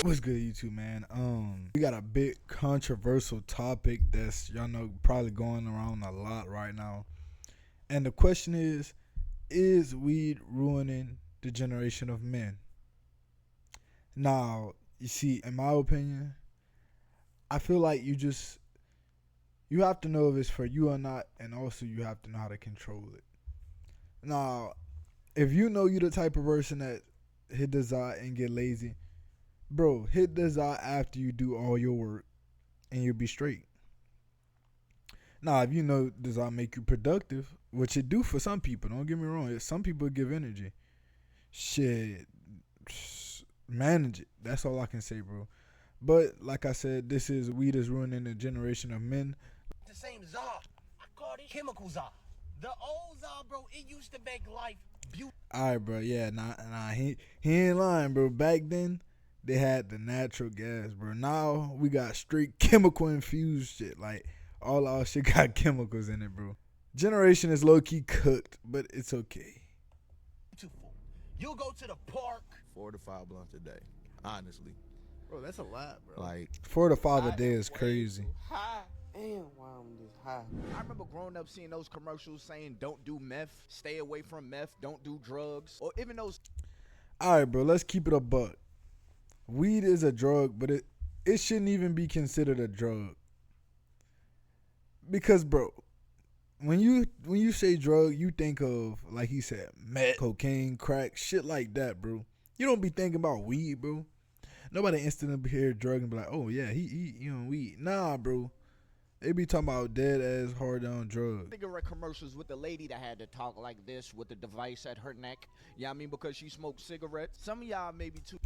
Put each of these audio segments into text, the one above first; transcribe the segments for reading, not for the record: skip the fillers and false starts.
What's good, YouTube, man? We got a big controversial topic that's y'all know probably going around a lot right now, and the question is weed ruining the generation of men? Now, you see, in my opinion, I feel like you have to know if it's for you or not, and also you have to know how to control it. Now, if you know you the type of person that hit the Zot and get lazy, bro, hit the Zot after you do all your work and you'll be straight. Now, if you know the Zot make you productive, which it do for some people, don't get me wrong, some people give energy. Shit, manage it. That's all I can say, bro. But like I said, weed is ruining the generation of men. The same Zah. I call it chemical Zah. The old Zah, bro, it used to make life beautiful. Alright, bro, yeah, he ain't lying, bro. Back then, they had the natural gas, bro. Now we got straight chemical infused shit. Like all our shit got chemicals in it, bro. Generation is low key cooked, but it's okay. You'll go to the park. 4 to 5 blunts a day, honestly. Bro, that's a lot, bro. Like 4 to 5 a day is crazy. High. Damn, why I'm this high. I remember growing up seeing those commercials saying don't do meth, stay away from meth, don't do drugs, or even those. Alright, bro, let's keep it a buck. Weed is a drug, but it shouldn't even be considered a drug. Because, bro, when you say drug, you think of, like he said, meth, cocaine, crack, shit like that, bro. You don't be thinking about weed, bro. Nobody instantly hear drug and be like, oh yeah, he weed. Nah, bro. They be talking about dead ass hard on drugs. Cigarette commercials with the lady that had to talk like this with the device at her neck. Yeah, I mean, because she smoked cigarettes. Some of y'all maybe too.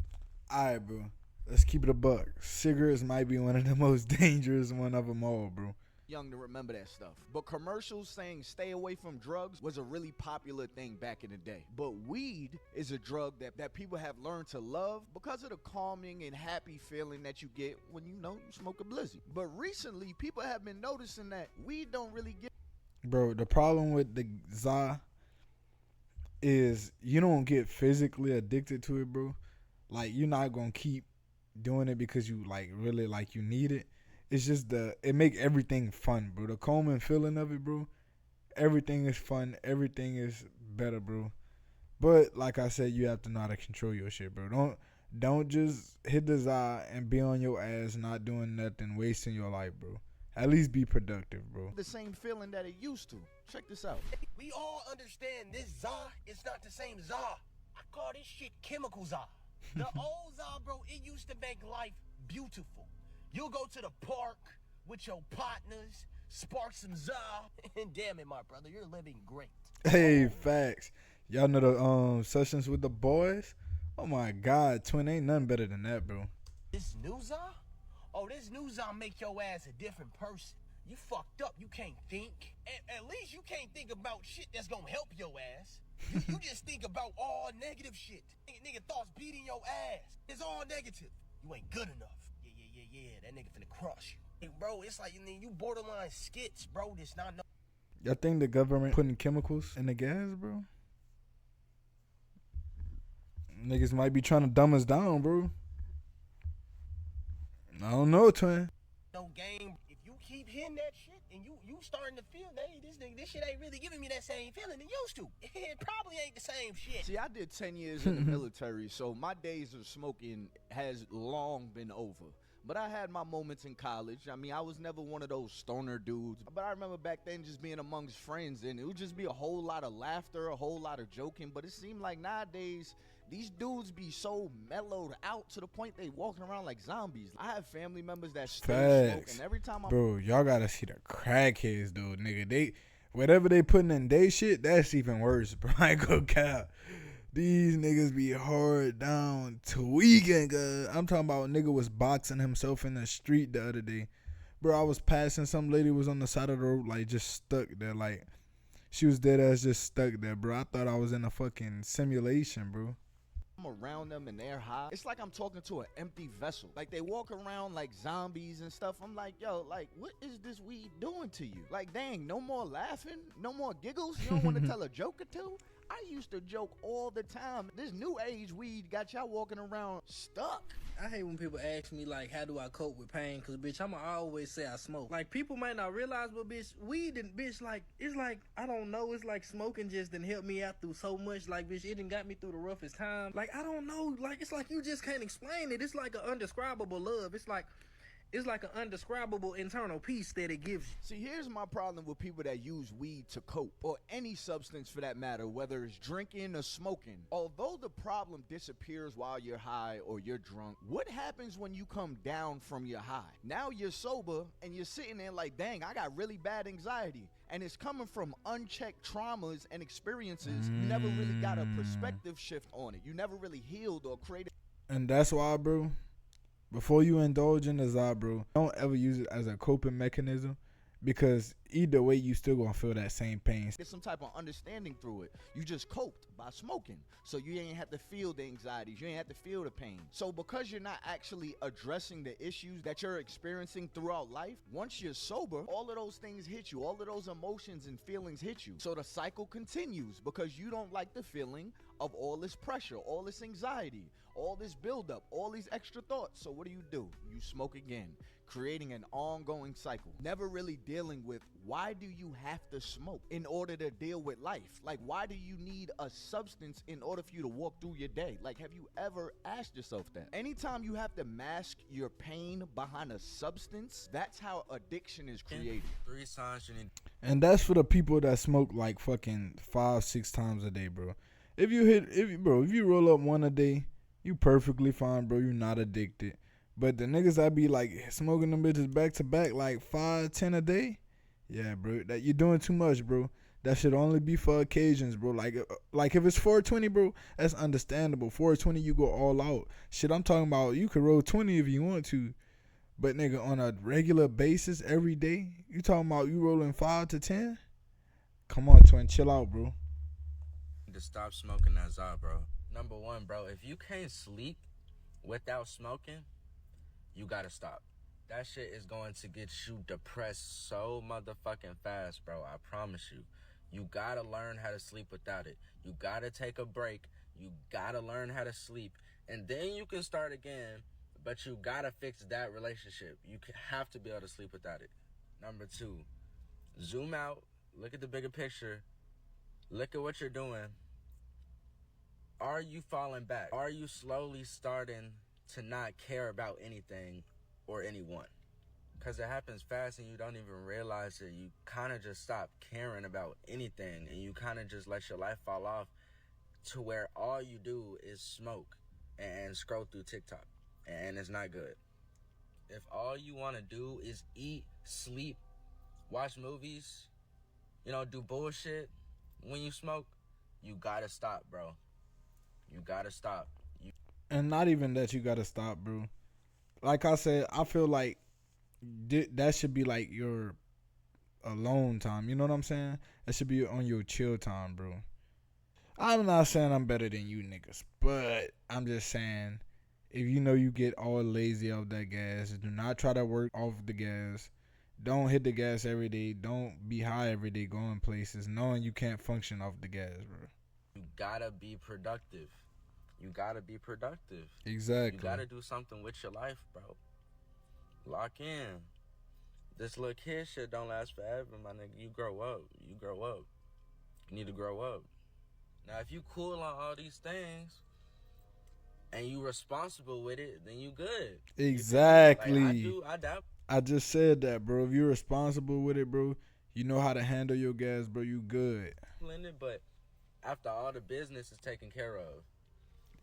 Alright, bro. Let's keep it a buck. Cigarettes might be one of the most dangerous one of them all, bro. Young to remember that stuff. But commercials saying stay away from drugs was a really popular thing back in the day. But weed is a drug that people have learned to love because of the calming and happy feeling that you get when you smoke a blizzy. But recently, people have been noticing that weed don't really get. Bro, the problem with the Zah is you don't get physically addicted to it, bro. Like, you're not gonna keep doing it because you really you need it. It's just it make everything fun, bro. The calming feeling of it, bro. Everything is fun. Everything is better, bro. But like I said, you have to know how to control your shit, bro. Don't just hit the Zah and be on your ass, not doing nothing, wasting your life, bro. At least be productive, bro. The same feeling that it used to. Check this out. We all understand this Zah is not the same Zah. I call this shit chemical Zah. The old Zah, bro, it used to make life beautiful. You'll go to the park with your partners, spark some Zah, and damn it, my brother, you're living great. Hey, facts. Y'all know the sessions with the boys? Oh my God, twin, ain't nothing better than that, bro. This new Zah? Oh, this new Zah make your ass a different person. You fucked up, you can't think. At least you can't think about shit that's gonna help your ass. You just think about all negative shit. Nigga thoughts beating your ass. It's all negative. You ain't good enough. Yeah, that nigga finna crush you. Hey, bro, it's like you borderline skits, bro. This not no. Y'all think the government putting chemicals in the gas, bro? Niggas might be trying to dumb us down, bro. I don't know, twin. No game. If you keep hitting that shit and you starting to feel that this shit ain't really giving me that same feeling it used to. It probably ain't the same shit. See, I did 10 years in the military, so my days of smoking has long been over. But I had my moments in college. I mean, I was never one of those stoner dudes. But I remember back then just being amongst friends, and it would just be a whole lot of laughter, a whole lot of joking. But it seemed like nowadays, these dudes be so mellowed out to the point they walking around like zombies. I have family members that still smoke, and every time Bro, y'all gotta see the crackheads, dude, nigga. Whatever they putting in they shit, that's even worse, bro. I ain't gonna cap. These niggas be hard down tweaking, cuz. I'm talking about a nigga was boxing himself in the street the other day. Bro, I was passing, some lady was on the side of the road, just stuck there. She was dead ass just stuck there, bro. I thought I was in a fucking simulation, bro. I'm around them and they're high. It's like I'm talking to an empty vessel. Like, they walk around like zombies and stuff. I'm like, yo, what is this weed doing to you? Like, dang, no more laughing? No more giggles? You don't want to tell a joke or two? I used to joke all the time. This new age weed got y'all walking around stuck. I hate when people ask me, like, how do I cope with pain? Because, bitch, I'ma always say I smoke. Like, people might not realize, but, bitch, weed and, bitch, like, it's like, I don't know. It's like smoking just done helped me out through so much. Like, bitch, it done got me through the roughest time. Like, I don't know. Like, it's like you just can't explain it. It's like an undescribable love. It's like an undescribable internal peace that it gives you. See, here's my problem with people that use weed to cope, or any substance for that matter, whether it's drinking or smoking. Although the problem disappears while you're high or you're drunk, what happens when you come down from your high? Now you're sober and you're sitting there like, dang, I got really bad anxiety. And it's coming from unchecked traumas and experiences. You never really got a perspective shift on it. You never really healed or created. And that's why, bro, before you indulge in the Zod, bro, don't ever use it as a coping mechanism, because either way you still gonna feel that same pain. Get some type of understanding through it. You just coped by smoking. So you ain't have to feel the anxieties. You ain't have to feel the pain. So because you're not actually addressing the issues that you're experiencing throughout life, once you're sober, all of those things hit you. All of those emotions and feelings hit you. So the cycle continues because you don't like the feeling of all this pressure, all this anxiety, all this buildup, all these extra thoughts. So what do? You smoke again, creating an ongoing cycle. Never really dealing with, why do you have to smoke in order to deal with life? Like, why do you need a substance in order for you to walk through your day? Like, have you ever asked yourself that? Anytime you have to mask your pain behind a substance, that's how addiction is created. 3 signs you need. And that's for the people that smoke like fucking 5-6 times a day, bro. If you roll up one a day, you perfectly fine, bro. You're not addicted. But the niggas that be like smoking them bitches back to back like 5-10 a day, yeah, bro, that you're doing too much, bro. That should only be for occasions, bro. Like if it's 420, bro, that's understandable. 420, you go all out. Shit, I'm talking about you could roll 20 if you want to, but nigga, on a regular basis every day, you talking about you rolling 5 to 10? Come on, twin, chill out, bro. To stop smoking that Zod, bro. Number 1, bro, if you can't sleep without smoking, you gotta stop. That shit is going to get you depressed so motherfucking fast, bro. I promise you. You gotta learn how to sleep without it. You gotta take a break. You gotta learn how to sleep. And then you can start again, but you gotta fix that relationship. You have to be able to sleep without it. Number 2, zoom out. Look at the bigger picture. Look at what you're doing. Are you falling back? Are you slowly starting to not care about anything or anyone? Because it happens fast and you don't even realize it. You kind of just stop caring about anything and you kind of just let your life fall off to where all you do is smoke and scroll through TikTok. And it's not good. If all you want to do is eat, sleep, watch movies, do bullshit when you smoke, you gotta stop, bro. You gotta stop. And not even that you gotta stop, bro. Like I said, I feel like that should be like your alone time. You know what I'm saying? That should be on your chill time, bro. I'm not saying I'm better than you niggas, but I'm just saying, if you get all lazy off that gas, do not try to work off the gas. Don't hit the gas every day. Don't be high every day going places knowing you can't function off the gas, bro. You gotta be productive. You gotta be productive. Exactly. You gotta do something with your life, bro. Lock in. This little kid shit don't last forever, my nigga. You grow up. You need to grow up. Now, if you cool on all these things and you responsible with it, then you good. Exactly. Like, I doubt. I just said that, bro. If you're responsible with it, bro, you know how to handle your gas, bro. You good. But after all the business is taken care of.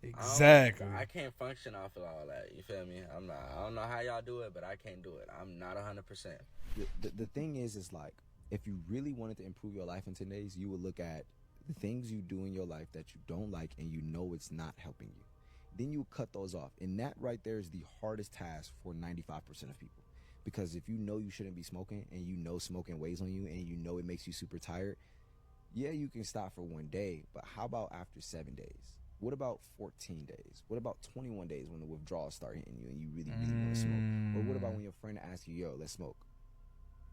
Exactly. I can't function off of all that. You feel me? I don't know how y'all do it, but I can't do it. I'm not 100%. The thing is like, if you really wanted to improve your life in today's, you would look at the things you do in your life that you don't like and you know it's not helping you. Then you cut those off. And that right there is the hardest task for 95% of people. Because if you know you shouldn't be smoking and you know smoking weighs on you and you know it makes you super tired, yeah, you can stop for 1 day, but how about after 7 days? What about 14 days? What about 21 days when the withdrawals start hitting you and you really, really want to smoke? Or what about when your friend asks you, yo, let's smoke?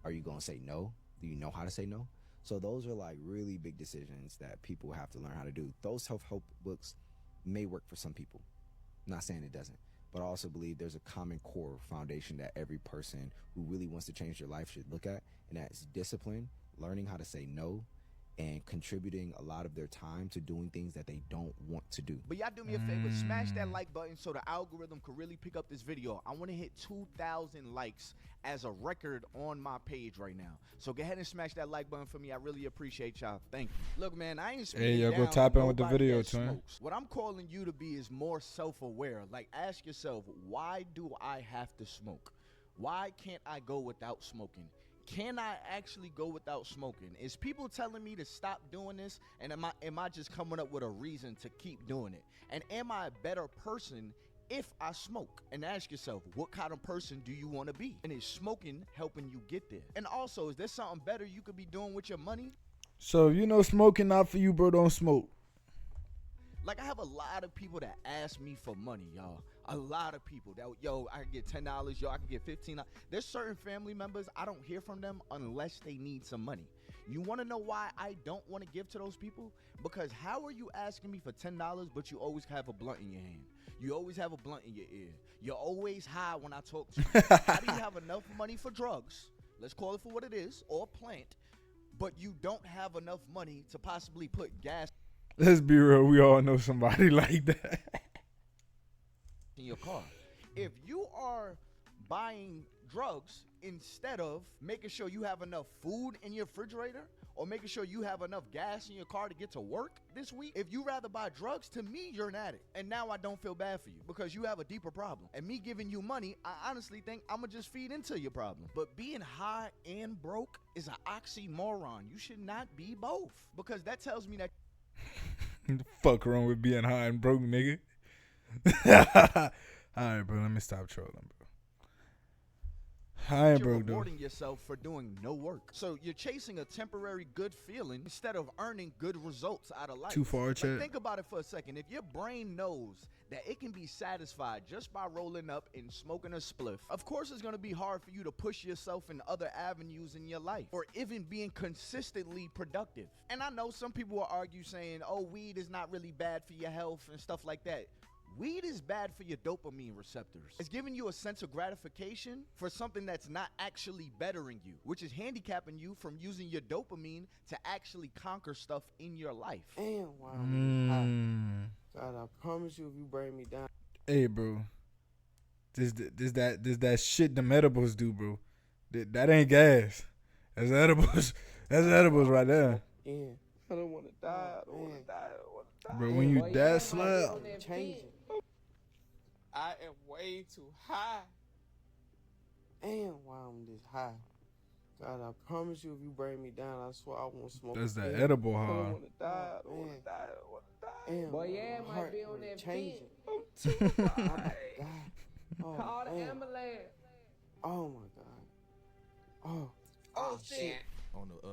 Are you going to say no? Do you know how to say no? So those are like really big decisions that people have to learn how to do. Those self-help books may work for some people. I'm not saying it doesn't, but I also believe there's a common core foundation that every person who really wants to change their life should look at, and that's discipline, learning how to say no, and contributing a lot of their time to doing things that they don't want to do. But y'all do me a favor, smash that like button so the algorithm could really pick up this video. I want to hit 2,000 likes as a record on my page right now. So go ahead and smash that like button for me. I really appreciate y'all. Thank you. Look, man, I ain't speaking yo, go down tap on in with the nobody video, that twin. smokes. What I'm calling you to be is more self-aware. Like, ask yourself, why do I have to smoke? Why can't I go without smoking? Can I actually go without smoking? Is people telling me to stop doing this, and am I just coming up with a reason to keep doing it? And am I a better person if I smoke? And ask yourself, what kind of person do you want to be? And is smoking helping you get there? And also, is there something better you could be doing with your money? So if you know smoking not for you, bro, don't smoke. Like, I have a lot of people that ask me for money, y'all. A lot of people that, yo, I can get $10, yo, I can get $15. There's certain family members, I don't hear from them unless they need some money. You want to know why I don't want to give to those people? Because how are you asking me for $10, but you always have a blunt in your hand? You always have a blunt in your ear. You're always high when I talk to you. How do you have enough money for drugs? Let's call it for what it is, or a plant, but you don't have enough money to possibly put gas Let's be real. We all know somebody like that. in your car. If you are buying drugs instead of making sure you have enough food in your refrigerator or making sure you have enough gas in your car to get to work this week, if you rather buy drugs, to me, you're an addict. And now I don't feel bad for you because you have a deeper problem. And me giving you money, I honestly think I'm going to just feed into your problem. But being high and broke is an oxymoron. You should not be both, because that tells me that The fuck wrong with being high and broke, nigga? All right, bro. Let me stop trolling, bro. High and you're broke, though. rewarding yourself for doing no work. So you're chasing a temporary good feeling instead of earning good results out of life. Too far, Like, chat. think about it for a second. If your brain knows that it can be satisfied just by rolling up and smoking a spliff, of course it's going to be hard for you to push yourself in other avenues in your life or even being consistently productive. And I know some people will argue saying, oh, weed is not really bad for your health and stuff like that. Weed is bad for your dopamine receptors. It's giving you a sense of gratification for something that's not actually bettering you, which is handicapping you from using your dopamine to actually conquer stuff in your life. And wow, I'm high. Mm. God, I promise you, if you bring me down, Hey, bro. This that shit the edibles do, bro. That ain't gas. That's edibles. That's edibles right there. yeah, I don't want to die. I don't want to die. I don't want to die. Bro, when you Boy, that might slap, be on that Changing. pin. I am way too high. And while I'm this high, God, I promise you, if you bring me down, I swear I won't smoke. that's that again. edible I don't high. want to die. I don't want Man. to die. I don't want to die. And Boy, my yeah, might heart be on rate that changing. I'm too Oh high. my God. Oh, Call the man. ambulance. Oh my God. Oh, shit. On the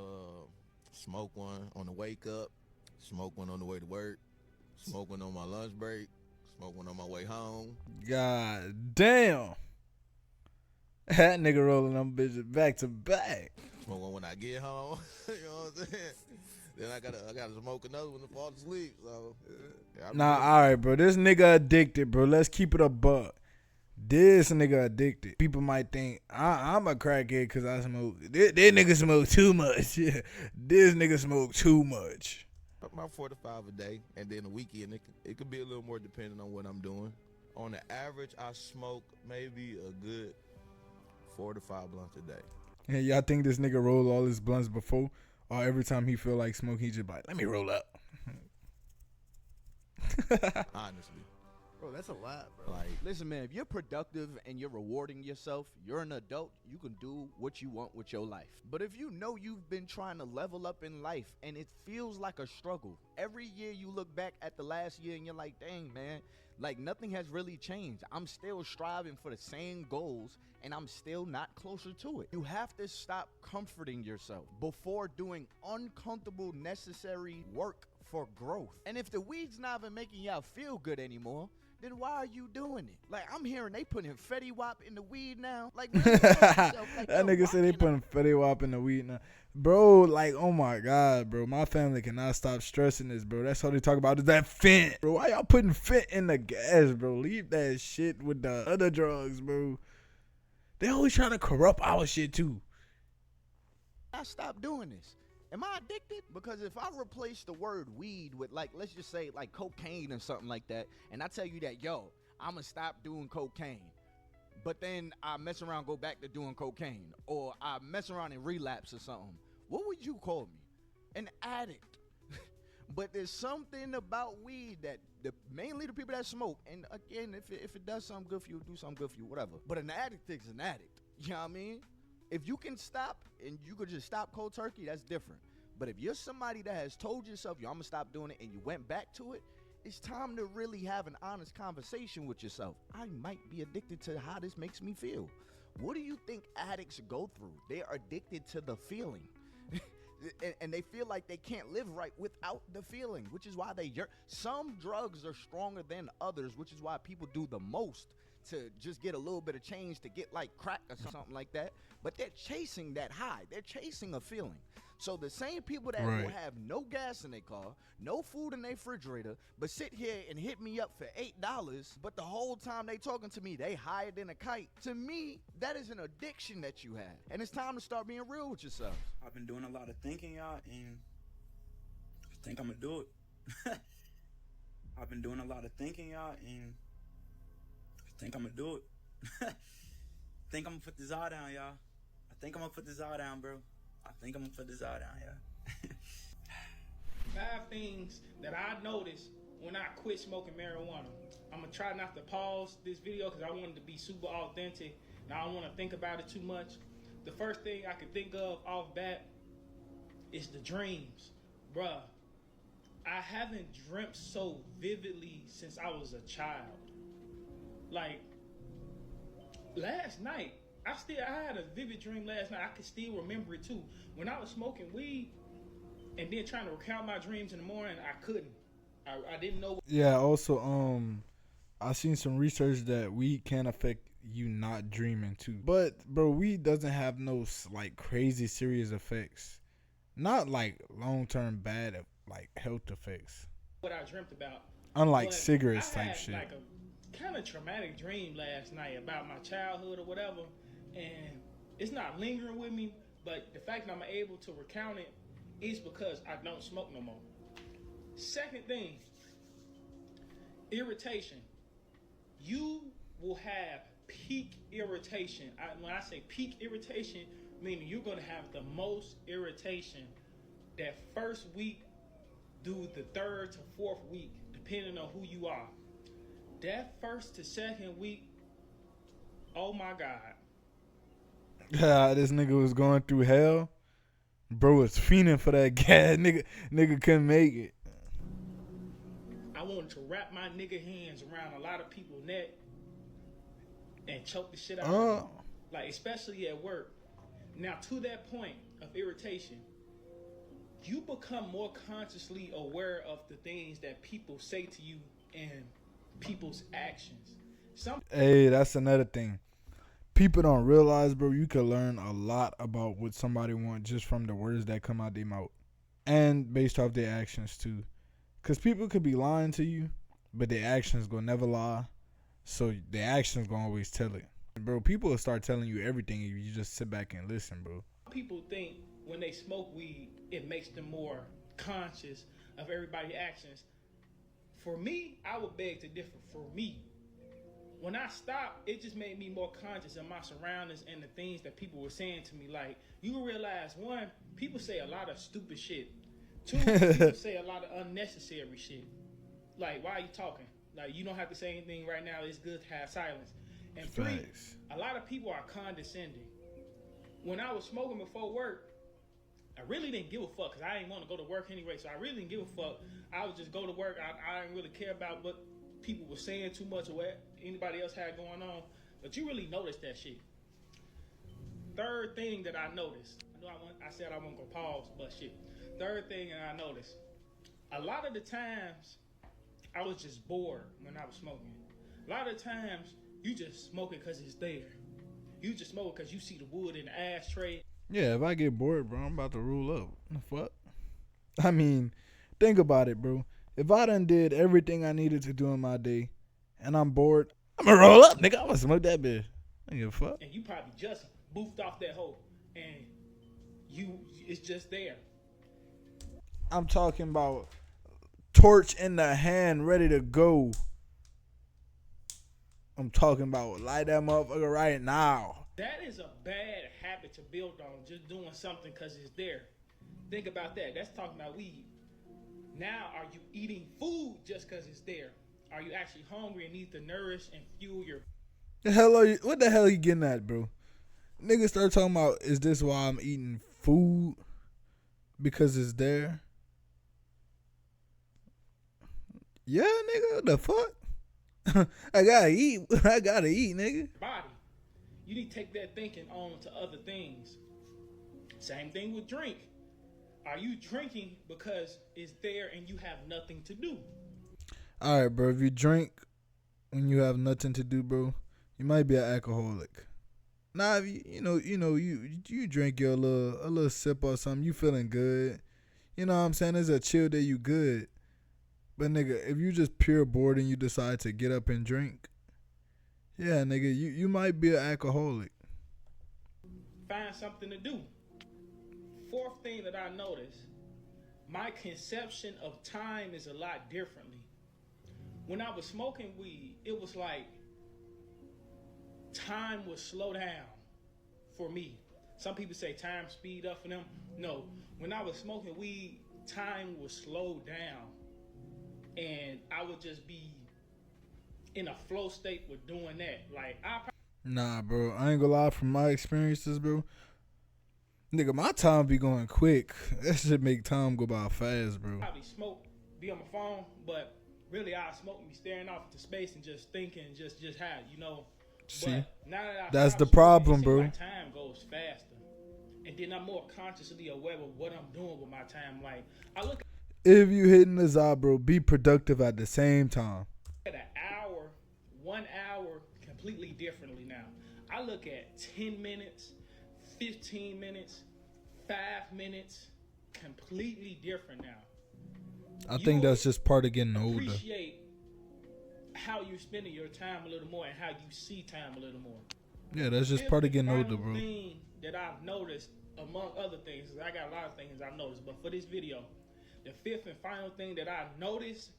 smoke one on the wake up, smoke one on the way to work, smoke one on my lunch break, smoke one on my way home. God damn. That nigga rolling them bitches back to back. Smoke one when I get home. You know what I'm saying? Then I gotta smoke another one to fall asleep. So yeah, I Nah, really- all right, bro. This nigga addicted, bro. Let's keep it a buck. This nigga addicted. People might think I'm a crackhead because I smoke. This nigga smoke too much. This nigga smoke too much. about 4 to 5 a day, and then a weekend it could be a little more depending on what I'm doing. On the average, I smoke maybe a good 4 to 5 blunts a day. And y'all think this nigga roll all his blunts before, or every time he feel like smoke, he just like, let me roll up. Honestly, Bro, that's a lot, bro. like Listen, man, if you're productive and you're rewarding yourself, you're an adult, you can do what you want with your life. But if you know you've been trying to level up in life and it feels like a struggle, every year you look back at the last year and you're like, dang, man, like nothing has really changed. I'm still striving for the same goals and I'm still not closer to it. You have to stop comforting yourself before doing uncomfortable, necessary work for growth. And if the weed's not even making y'all feel good anymore, then why are you doing it? Like, I'm hearing they putting Fetty Wap in the weed now. Like, man, yourself, like, that yo, nigga why said they can't I- putting Fetty Wap in the weed now. Bro, like, oh my God, bro. My family cannot stop stressing this, bro. That's all they talk about is that fent. Bro, why y'all putting fent in the gas, bro? Leave that shit with the other drugs, bro. They always trying to corrupt our shit, too. I stop doing this? Am I addicted? Because if I replace the word weed with, like, let's just say like cocaine or something like that, and I tell you that, yo, I'm gonna stop doing cocaine, but then I mess around, go back to doing cocaine, or I mess around and relapse or something, what would you call me? An addict. But there's something about weed that mainly the people that smoke, and again, if it does something good for you, do something good for you, whatever. But an addict is an addict. You know what I mean? If you can stop and you could just stop cold turkey, that's different. But if you're somebody that has told yourself, yo, I'm gonna stop doing it, and you went back to it, it's time to really have an honest conversation with yourself. I might be addicted to how this makes me feel. What do you think addicts go through? They are addicted to the feeling. And they feel like they can't live right without the feeling, which is why some drugs are stronger than others, which is why people do the most to just get a little bit of change, to get like crack or something like that. But they're chasing that high. They're chasing a feeling. So the same people that will have no gas in their car, no food in their refrigerator, but sit here and hit me up for $8, but the whole time they talking to me, they higher than a kite. To me, that is an addiction that you have. And it's time to start being real with yourself. I've been doing a lot of thinking, y'all, and I think I'm gonna do it. I've been doing a lot of thinking, y'all, and I think I'm gonna do it. I think I'm gonna put this all down, y'all. I think I'm gonna put this all down, bro. I think I'm gonna put this all down, y'all. 5 things that I noticed when I quit smoking marijuana. I'm gonna try not to pause this video because I want it to be super authentic and I don't want to think about it too much. The first thing I can think of off bat is the dreams. Bruh, I haven't dreamt so vividly since I was a child. Like, last night, I had a vivid dream last night. I can still remember it too. When I was smoking weed and then trying to recount my dreams in the morning, I couldn't. I didn't know. Yeah, also, I seen some research that weed can affect you not dreaming too. But, bro, weed doesn't have no, like, crazy serious effects. Not, like, long-term bad, like, health effects. What I dreamt about. Unlike But cigarettes I type had, shit. like, a kind of traumatic dream last night about my childhood or whatever. And it's not lingering with me, but the fact that I'm able to recount it is because I don't smoke no more. Second thing, irritation. You will have peak irritation. When I say peak irritation, meaning you're going to have the most irritation that first week through the 3rd to 4th week, depending on who you are. That 1st to 2nd week, oh my God. Yeah, this nigga was going through hell. Bro was fiending for that gas. Nigga couldn't make it. I wanted to wrap my nigga hands around a lot of people's neck and choke the shit out of them. Like, especially at work. Now, to that point of irritation, you become more consciously aware of the things that people say to you and people's actions. Hey, that's another thing. People don't realize, bro, you can learn a lot about what somebody wants just from the words that come out their mouth. And based off their actions, too. Because people could be lying to you, but their actions gonna never lie. So their actions gonna always tell it. Bro, people will start telling you everything if you just sit back and listen, bro. People think when they smoke weed, it makes them more conscious of everybody's actions. For me, I would beg to differ. For me, when I stopped, it just made me more conscious of my surroundings and the things that people were saying to me. Like, you realize, 1, people say a lot of stupid shit. 2, people say a lot of unnecessary shit. Like, why are you talking? Like, you don't have to say anything right now. It's good to have silence. And 3, a lot of people are condescending. When I was smoking before work, I really didn't give a fuck because I didn't want to go to work anyway. So I really didn't give a fuck. I would just go to work. I didn't really care about what people were saying too much or what anybody else had going on. But you really noticed that shit. Third thing that I noticed. I said I wasn't going to pause, but shit. Third thing that I noticed. A lot of the times, I was just bored when I was smoking. A lot of times, you just smoke it because it's there. You just smoke it because you see the wood in the ashtray. Yeah, if I get bored, bro, I'm about to roll up. The fuck? I mean, think about it, bro. If I done did everything I needed to do in my day and I'm bored, I'm gonna roll up, nigga. I'm gonna smoke that bitch. I don't give a fuck. And you probably just boofed off that hole. And it's just there. I'm talking about torch in the hand, ready to go. I'm talking about light that motherfucker right now. That is a bad habit to build on, just doing something because it's there. Think about that. That's talking about weed. Now, are you eating food just because it's there? Are you actually hungry and need to nourish and fuel your... The hell are you? What the hell are you getting at, bro? Niggas start talking about, is this why I'm eating food? Because it's there? Yeah, nigga, what the fuck? I gotta eat, nigga. Body. You need to take that thinking on to other things. Same thing with drink. Are you drinking because it's there and you have nothing to do? All right, bro. If you drink when you have nothing to do, bro, you might be an alcoholic. Nah, if you drink your a little sip or something, you feeling good. You know what I'm saying? It's a chill day, you good. But nigga, if you just pure bored and you decide to get up and drink, yeah, nigga, you might be an alcoholic. Find something to do. Fourth thing that I noticed, my conception of time is a lot differently. When I was smoking weed, it was like time would slow down for me. Some people say time speed up for them. No, when I was smoking weed, time would slow down. And I would just be in a flow state with doing that. Like, Nah, bro, I ain't gonna lie, from my experiences, bro. Nigga, my time be going quick. That shit make time go by fast, bro. probably smoke, be on my phone, but really I smoke and be staring off into space and just thinking, just how, you know. See, but now that I that's stop the smoking, problem, it seems bro. like time goes faster. And then I'm more consciously aware of what I'm doing with my time. Like, I look If you hitting the Zah, bro, be productive at the same time. at an hour, 1 hour completely differently now. I look at 10 minutes, 15 minutes, 5 minutes, completely different now. I think that's just part of getting older. Appreciate how you're spending your time a little more and how you see time a little more. Yeah, that's just part of getting older, bro. The thing that I've noticed, among other things, 'cause I got a lot of things I've noticed, but for this video, the fifth and final thing that I've noticed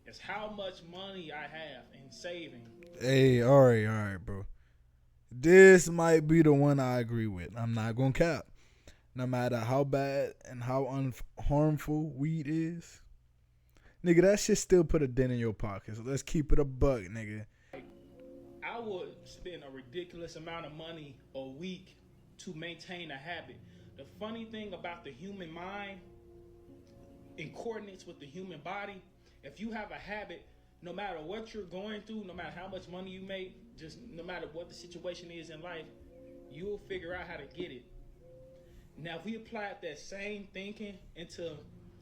is how much money I have in saving. Hey, all right, bro. This might be the one I agree with. I'm not gonna cap. No matter how bad and how harmful weed is, nigga, that shit still put a dent in your pocket. So let's keep it a buck, nigga. I would spend a ridiculous amount of money a week to maintain a habit. The funny thing about the human mind, in coordinates with the human body, if you have a habit, no matter what you're going through, no matter how much money you make, just no matter what the situation is in life, you'll figure out how to get it. Now, if we applied that same thinking into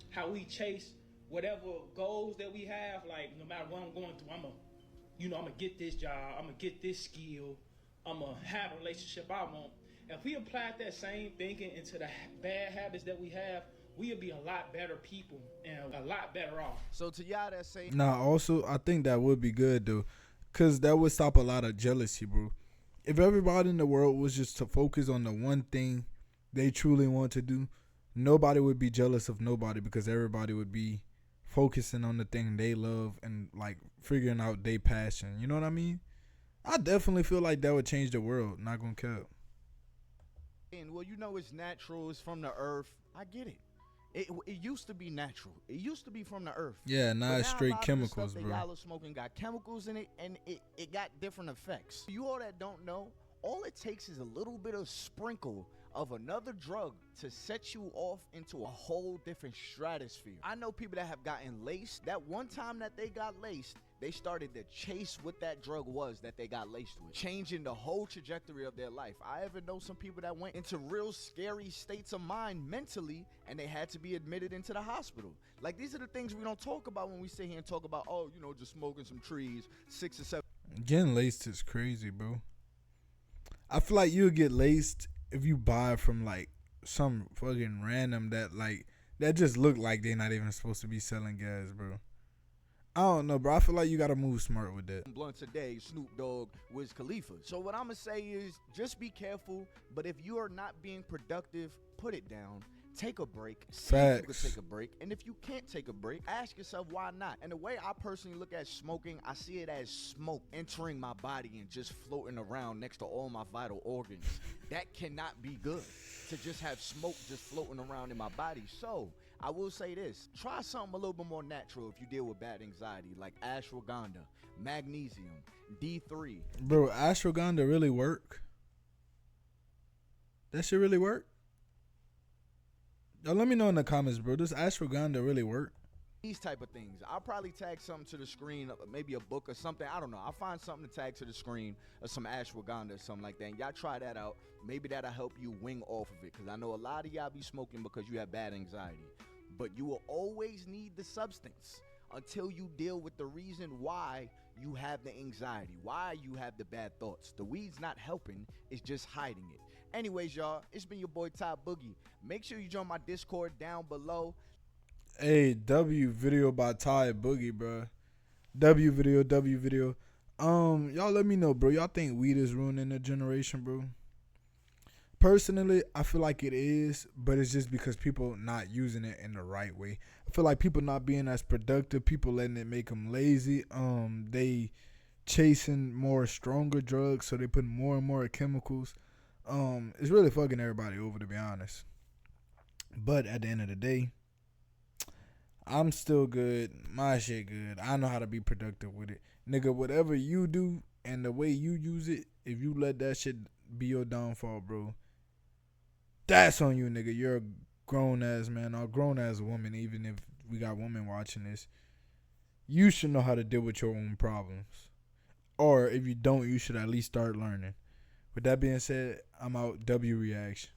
how we chase whatever goals that we have, like no matter what I'm going through, I'm gonna get this job, I'm gonna get this skill, I'm gonna have a relationship I want. If we applied that same thinking into the bad habits that we have, we'd be a lot better people and a lot better off. So to y'all that say, Nah, also, I think that would be good, though. Because that would stop a lot of jealousy, bro. If everybody in the world was just to focus on the one thing they truly want to do, nobody would be jealous of nobody because everybody would be focusing on the thing they love and, like, figuring out their passion. You know what I mean? I definitely feel like that would change the world. Not gonna cap. well, you know it's natural, it's from the earth. I get it. It used to be natural. It used to be from the earth. Yeah, But now it's now a straight lot of the chemicals, stuff bro. that y'all are smoking got chemicals in it, and it got different effects. You all that don't know, all it takes is a little bit of sprinkle of another drug to set you off into a whole different stratosphere. I know people that have gotten laced. That one time that they got laced, they started to chase what that drug was that they got laced with, changing the whole trajectory of their life. I even know some people that went into real scary states of mind mentally, and they had to be admitted into the hospital. Like, these are the things we don't talk about when we sit here and talk about, oh, you know, just smoking some trees, 6 or 7. Getting laced is crazy, bro. I feel like you'll get laced if you buy from like some fucking random that just look like they're not even supposed to be selling gas, bro. I don't know, bro. I feel like you gotta move smart with that. Blunts a day, Snoop Dogg, Wiz Khalifa. So what I'm gonna say is just be careful, but if you are not being productive, put it down. Take a break. See if you can take a break. And if you can't take a break, ask yourself why not. And the way I personally look at smoking, I see it as smoke entering my body and just floating around next to all my vital organs. That cannot be good, to just have smoke just floating around in my body. So I will say this, try something a little bit more natural if you deal with bad anxiety, like ashwagandha, magnesium, D3. Bro, ashwagandha really work? That shit really work? Yo, let me know in the comments, bro. Does ashwagandha really work? These type of things. I'll probably tag something to the screen, maybe a book or something. I don't know. I'll find something to tag to the screen or some ashwagandha or something like that. And y'all try that out. Maybe that'll help you wing off of it. Because I know a lot of y'all be smoking because you have bad anxiety. But you will always need the substance until you deal with the reason why you have the anxiety, why you have the bad thoughts. The weed's not helping. It's just hiding it. Anyways, y'all, it's been your boy Ty Boogie. Make sure you join my Discord down below. Hey, W video by Ty Boogie, bro. W video. Y'all let me know, bro. Y'all think weed is ruining the generation, bro? Personally, I feel like it is, but it's just because people not using it in the right way. I feel like people not being as productive, people letting it make them lazy. They chasing more stronger drugs, so they put more and more chemicals. It's really fucking everybody over, to be honest. But at the end of the day, I'm still good. My shit good. I know how to be productive with it. Nigga, whatever you do and the way you use it, if you let that shit be your downfall, bro, that's on you, nigga. You're a grown-ass man or grown-ass woman, even if we got women watching this. You should know how to deal with your own problems. Or if you don't, you should at least start learning. With that being said, I'm out. W reaction.